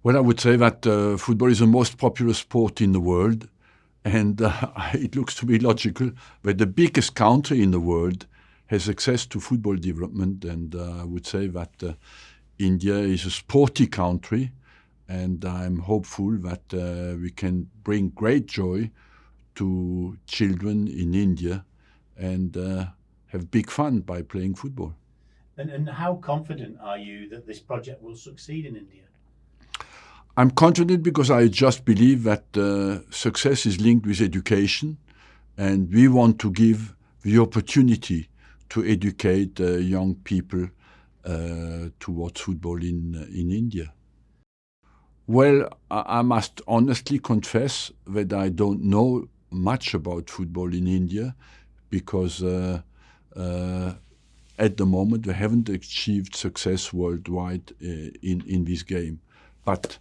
Well, I would say that football is the most popular sport in the world, and it looks to be logical that the biggest country in the world has access to football development, and I would say that India is a sporty country, and I'm hopeful that we can bring great joy to children in India and have big fun by playing football. And how confident are you that this project will succeed in India? I'm confident because I just believe that success is linked with education, and we want to give the opportunity to educate young people towards football in India. Well, I must honestly confess that I don't know much about football in India because at the moment we haven't achieved success worldwide in this game. But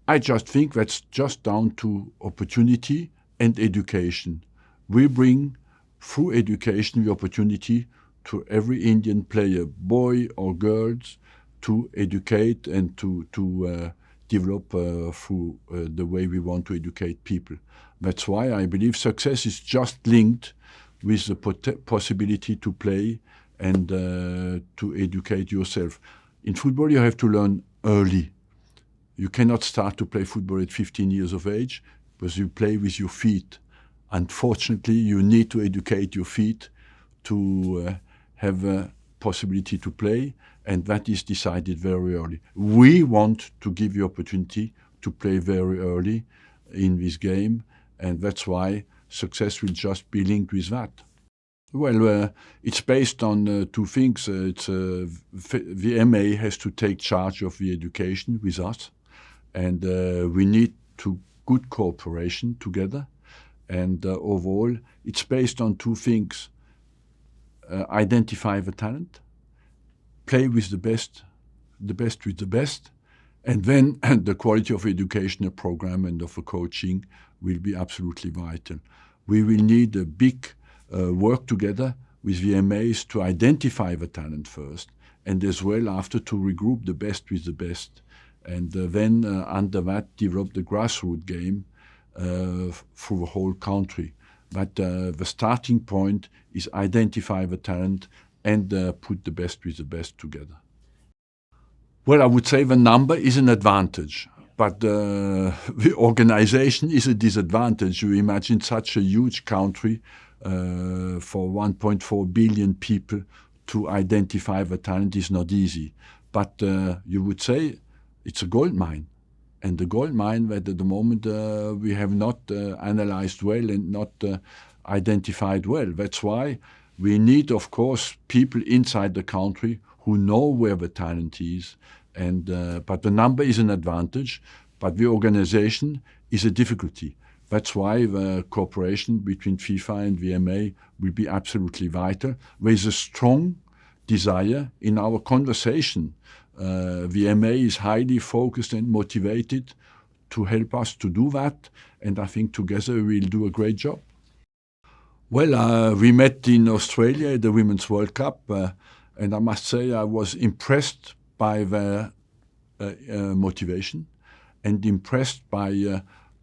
I just think that's just down to opportunity and education. We bring through education the opportunity to every Indian player, boy or girls, to educate and to develop through the way we want to educate people. That's why I believe success is just linked with the possibility to play and to educate yourself. In football, you have to learn early. You cannot start to play football at 15 years of age because you play with your feet. Unfortunately, you need to educate your feet to have a possibility to play, and that is decided very early. We want to give you opportunity to play very early in this game, and that's why success will just be linked with that. Well, it's based on two things. The MA has to take charge of the education with us, and we need to good cooperation together. And overall, it's based on two things. Identify the talent, play with the best with the best, and then the quality of educational program and of the coaching will be absolutely vital. We will need a big work together with the MAs to identify the talent first, and as well after to regroup the best with the best, and then under that develop the grassroots game through the whole country. But the starting point is identify the talent and put the best with the best together. Well, I would say the number is an advantage, but the organization is a disadvantage. You imagine such a huge country for 1.4 billion people to identify the talent is not easy. But you would say it's a gold mine. And the gold mine that at the moment we have not analyzed well and not identified well. That's why we need, of course, people inside the country who know where the talent is. And but the number is an advantage, but the organization is a difficulty. That's why the cooperation between FIFA and VMA will be absolutely vital. There is a strong desire in our conversation. VMA is highly focused and motivated to help us to do that, and I think together we'll do a great job. Well, we met in Australia at the Women's World Cup, and I must say I was impressed by their motivation and impressed by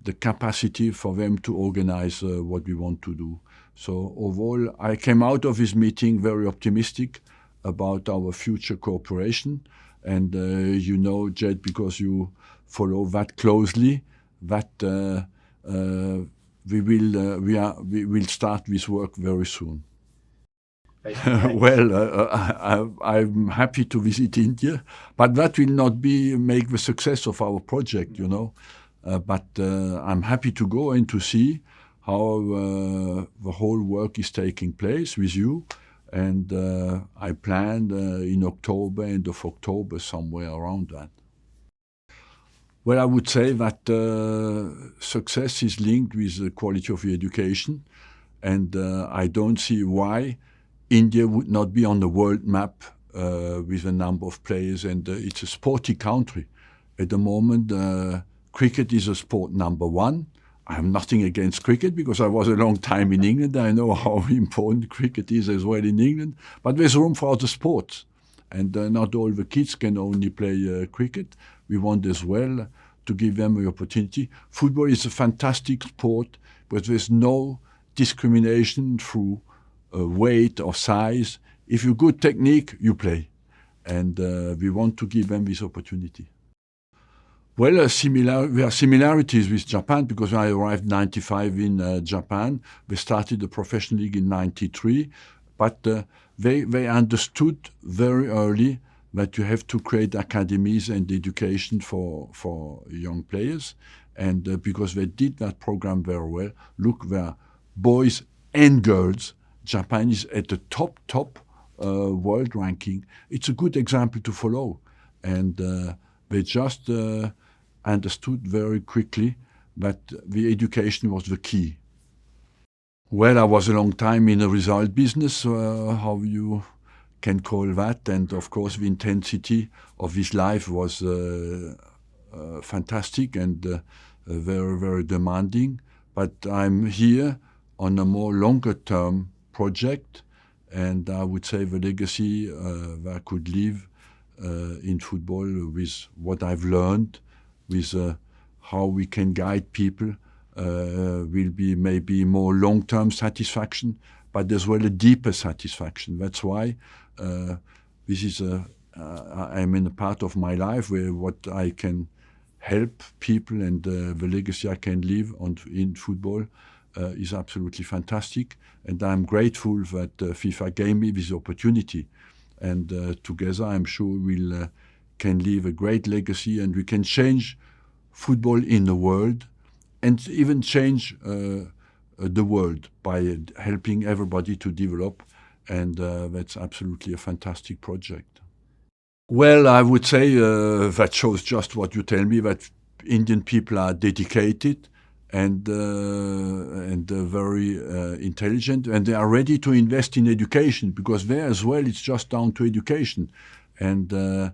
the capacity for them to organize what we want to do. So overall, I came out of this meeting very optimistic about our future cooperation. And you know, Jed, because you follow that closely, that we will start this work very soon. Well, I'm happy to visit India, but that will not make the success of our project, you know. But I'm happy to go and to see how the whole work is taking place with you. And I planned in October, end of October, somewhere around that. Well, I would say that success is linked with the quality of the education, and I don't see why India would not be on the world map with a number of players, and it's a sporty country. At the moment, cricket is a sport number one. I have nothing against cricket because I was a long time in England. I know how important cricket is as well in England. But there's room for other sports. And not all the kids can only play cricket. We want as well to give them the opportunity. Football is a fantastic sport, but there's no discrimination through weight or size. If you good technique, you play. And we want to give them this opportunity. Well, there are similarities with Japan because when I arrived in 95 in Japan, they started the professional league in 93, but they understood very early that you have to create academies and education for young players. And because they did that program very well, look, there are boys and girls. Japan is at the top world ranking. It's a good example to follow. And they just understood very quickly that the education was the key. Well, I was a long time in the result business, how you can call that, and of course the intensity of this life was fantastic and very, very demanding. But I'm here on a more longer term project, and I would say the legacy that I could leave in football with what I've learned, with how we can guide people, will be maybe more long-term satisfaction, but as well a deeper satisfaction. That's why this is I'm in a part of my life where what I can help people and the legacy I can leave in football is absolutely fantastic. And I'm grateful that FIFA gave me this opportunity. And together, I'm sure we'll can leave a great legacy, and we can change football in the world, and even change the world by helping everybody to develop. And that's absolutely a fantastic project. Well, I would say that shows just what you tell me, that Indian people are dedicated and very intelligent, and they are ready to invest in education, because there as well it's just down to education. And there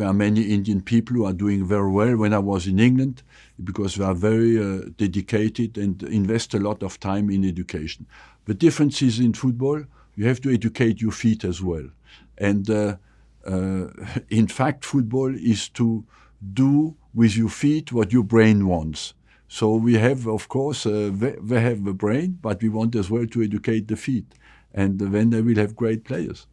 are many Indian people who are doing very well when I was in England, because they are very dedicated and invest a lot of time in education. The difference is in football, you have to educate your feet as well. And in fact, football is to do with your feet what your brain wants. So we have, of course, they have the brain, but we want as well to educate the feet. And then they will have great players.